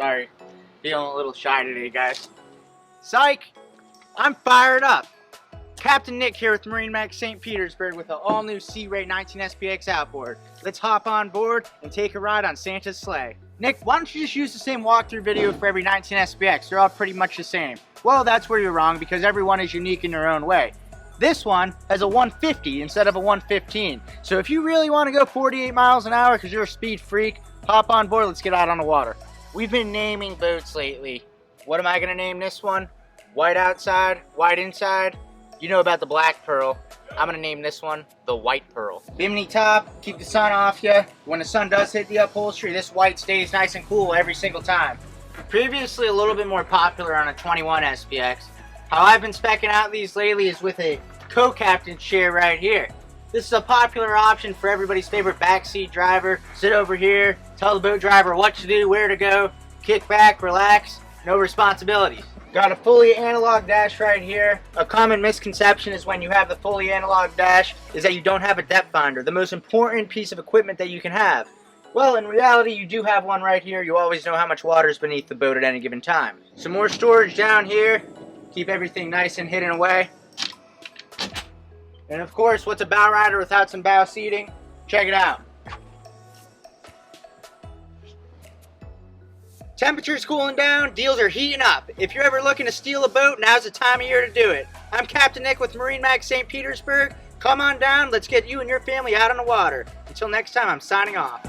Sorry, feeling a little shy today, guys. Psych! I'm fired up. Captain Nick here with MarineMax St. Petersburg with an all-new Sea Ray 19 SPX outboard. Let's hop on board and take a ride on Santa's sleigh. Nick, why don't you just use the same walkthrough video for every 19 SPX? They're all pretty much the same. Well, that's where you're wrong because everyone is unique in their own way. This one has a 150 instead of a 115. So if you really want to go 48 miles an hour because you're a speed freak, hop on board, let's get out on the water. We've been naming boats lately. What am I going to name this one? White outside, white inside. You know about the black pearl. I'm going to name this one the white pearl. Bimini top, keep the sun off you. When the sun does hit the upholstery, this white stays nice and cool every single time. Previously a little bit more popular on a 21 SPX. How I've been specking out these lately is with a co-captain chair right here. This is a popular option for everybody's favorite backseat driver. Sit over here, tell the boat driver what to do, where to go, kick back, relax, no responsibilities. Got a fully analog dash right here. A common misconception is when you have the fully analog dash is that you don't have a depth finder, the most important piece of equipment that you can have. Well, in reality, you do have one right here. You always know how much water is beneath the boat at any given time. Some more storage down here. Keep everything nice and hidden away. And of course, what's a bow rider without some bow seating? Check it out. Temperature's cooling down, deals are heating up. If you're ever looking to steal a boat, now's the time of year to do it. I'm Captain Nick with MarineMax St. Petersburg. Come on down, let's get you and your family out on the water. Until next time, I'm signing off.